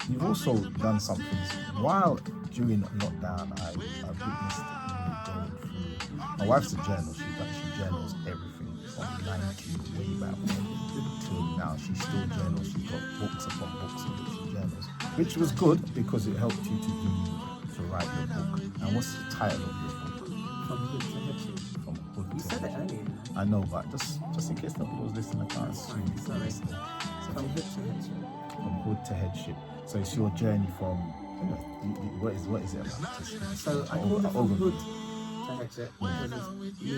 you've also done some things while during lockdown. I witnessed you going through. My wife's a journal. She journals everything from 19 way back when till now. She still journals. She's got books upon books of which she journals, which was good because it helped you to write your book. And what's the title of your book? From hood to headship. From hood You to said it headship. earlier. I know, but just in case nobody was listening, I can't assume people Sorry. listening. From hood to headship. From hood to headship. So it's your journey from what is it about? So I called it from hood to headship because it's me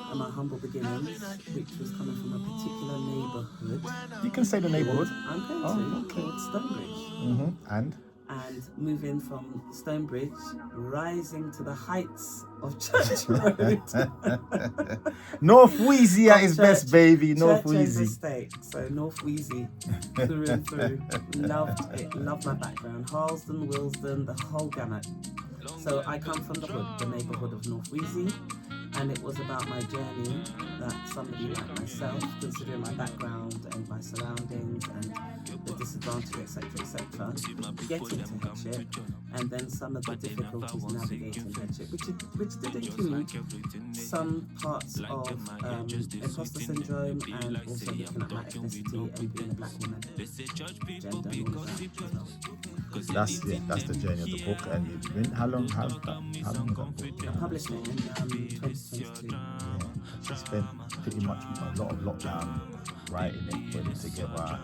and my humble beginnings, which was coming from a particular neighbourhood. You can say the neighbourhood. I'm going to, called Stonebridge. And moving from Stonebridge, rising to the heights of Church Road. North Wheezy at his best, baby. North Church End Wheezy. Estate. So North Wheezy through and through. Loved it. Loved my background. Harlesden, Willesden, the whole gamut. So I come from the hood, the neighbourhood of North Wheezy. And it was about my journey that somebody like myself, considering my background and my surroundings and the disadvantage, etc., getting to headship, and then some of the difficulties navigating headship, which did include some parts of imposter syndrome and also looking at my ethnicity and being a black woman, gender, and all of that as well. That's the journey of the book. And you've been how long has that book? I published it in 2022. Yeah, she spent pretty much a lot of lockdown writing it, putting it together,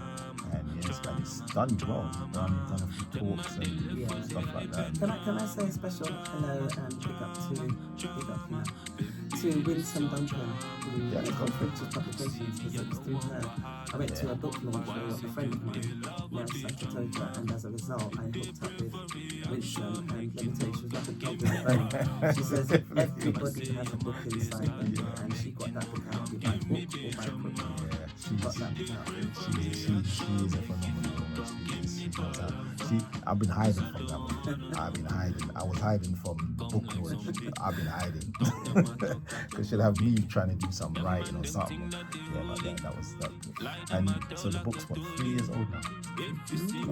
and yes, and it's done well. You've done a few talks and stuff like that. Can I say a special hello and big up to Winsome Duncan, who is on Printed Publications, because it was through her. I went to a book launch for a friend of mine, Nels Sakatoja, and as a result I hooked up with Winsome, and let me tell you, she was like a dog with a bone. She says everybody has a book inside them, and she got that book out by hook or by crook. She got that book out. She is a phenomenal woman. I've been hiding from that one. I was hiding from book launch. I've been hiding. Because she'll have me trying to do some writing or something. Yeah, but then that was that. And so the book's what, 3 years old now?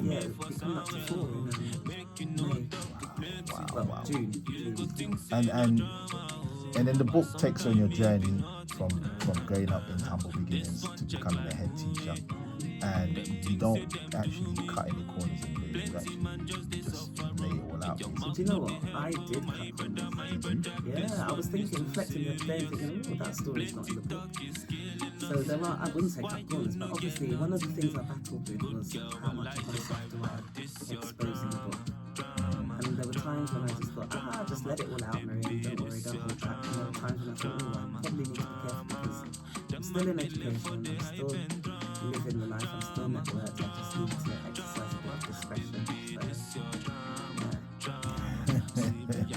Yeah, it's coming up to 4 in May. Wow. June. And then the book takes you on your journey from growing up in humble beginnings to becoming a head teacher. And you don't actually cut any corners in there. You actually just lay it all out. Do you know what? I did cut corners. Yeah, I was reflecting the other day, thinking, that story's not in the book. So I wouldn't say cut corners, but obviously one of the things I battled with was how much of myself do I expose in the book. And there were times when I just thought, just let it all out, Miriam, don't worry, don't hold back. And there were times when I thought, I probably need to be careful because I'm still in education, I'm still living the life, I'm still networked, I just need to exercise a bit of discretion.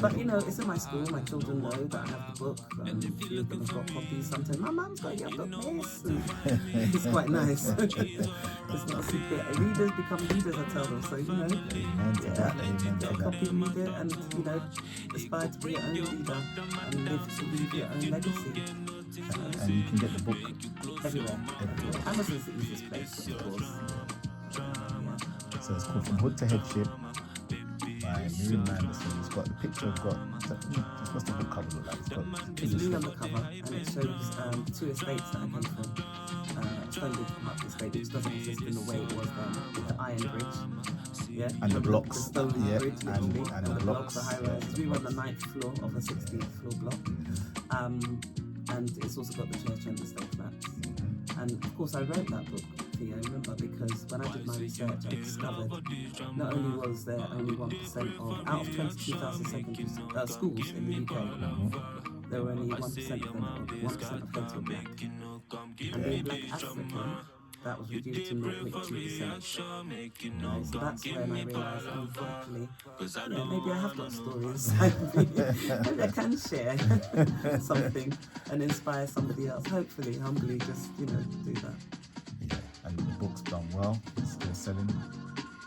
But it's in my school, my children know that I have the book, a few of them have got copies. Sometimes my mum's got I've got this, and it's quite nice. It's not a secret. Readers become leaders, I tell them, so get a copy, read it, and aspire to be your own leader and live to leave your own legacy. And you can get the book everywhere. Amazon's the easiest place, of course. So it's called From Hood to Headship by Miriam Manderson. It's got the picture. What's the book cover look like? It's me on the cover, and it shows the 2 estates that I came from. Stonebridge Park Estate, which doesn't exist in the way it was then, with the iron bridge. Yeah, and the blocks. The stone bridge, literally, and the blocks. The high rises. We were on the 9th floor of a 16th floor block. And it's also got the Church End Estate flats. And of course I wrote that book, Theo, remember, because when I did my research I discovered not only was there only 1% of, out of 22,000 secondary schools in the UK, there were only 1% of them, 1% of heads were black. And being black African, that was reduced to 0.2%. So that's when I realised, actually, maybe I have got stories. Maybe I can share something and inspire somebody else. Hopefully, humbly, just do that. Yeah, and the book's done well. It's still selling.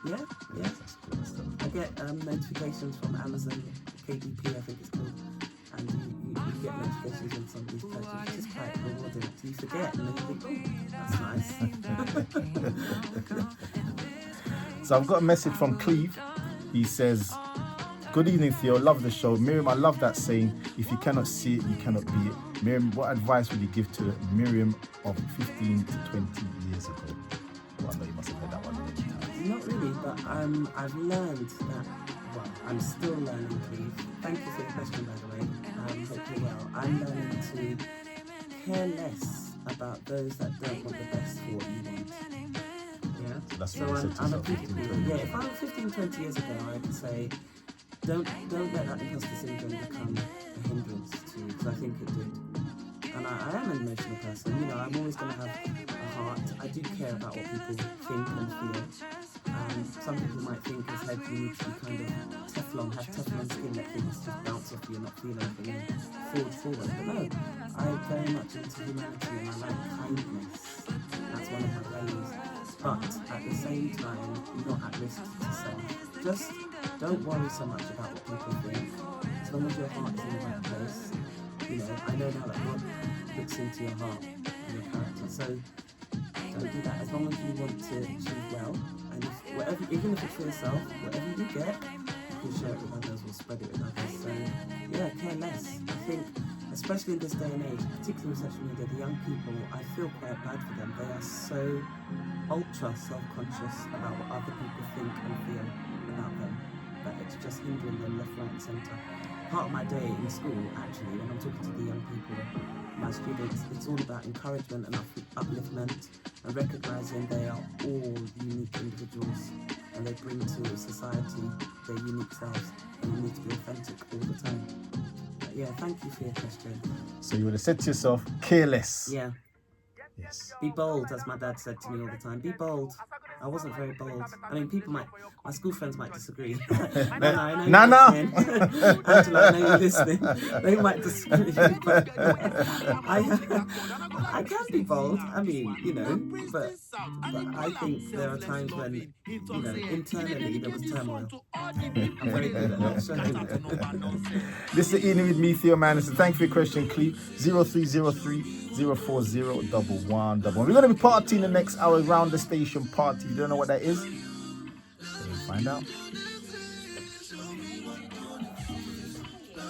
Yeah. That's good. I get notifications from Amazon, KDP, I think it's called, and you get notifications when somebody's purchased, which is quite rewarding. So you forget, and then you think, that's nice. So I've got a message from Cleve. He says, "Good evening, Theo. Love the show. Miriam, I love that saying, if you cannot see it, you cannot be it. Miriam, what advice would you give to Miriam of 15 to 20 years ago?" Well, I know you must have heard that one many times. Not really, but I've learned that, well, I'm still learning, Cleve. Thank you for the question, by the way. Hope you're well. I'm learning to care less about those that don't want the best for what you want. Yeah? So that's So what you said to I'm a yourself people 15, pleaser. 20 Yeah, years if I were 15, 20 years ago, I would say, don't let that imposter syndrome become a hindrance to you, because I think it did. And I am an emotional person, you know, I'm always going to have a heart. I do care about what people think and feel. And some people might think as head you need to be kind of Teflon, have Teflon skin that things just bounce off you and not feel anything and forward. But no, I'm very much into humanity and I like kindness. That's one of my values. But at the same time, not at risk to self. Just don't worry so much about what people think. As long as your heart is in the right place. You know, I know now that God looks into your heart and your character. So don't do that. As long as you want to achieve well, and if whatever, even if it's for yourself, whatever you get, you can share it with others or spread it with others. So yeah, care less. I think, especially in this day and age, particularly with social media, the young people, I feel quite bad for them. They are so ultra self-conscious about what other people think and feel about them, that it's just hindering them left, right, and centre. Part of my day in school, actually, when I'm talking to the young people, my students, it's all about encouragement and upliftment and recognising they are all unique individuals and they bring to society their unique selves, and you need to be authentic all the time. But yeah, thank you for your question. So you would have said to yourself, careless. Yeah. Yes. Be bold, as my dad said to me all the time. Be bold. I wasn't very bold. I mean, my school friends might disagree. Nana, I know you're listening. Angela, I know you're listening. They might disagree, but I can be bold. I mean, you know, but I think there are times when, you know, internally there was turmoil. I'm very good at not showing it. This is Evening with me, Theo Manderson. Thank you for your question, Cleve. 0303 040 1111. We're going to be partying the next hour around the station party. If you don't know what that is, then you'll find out.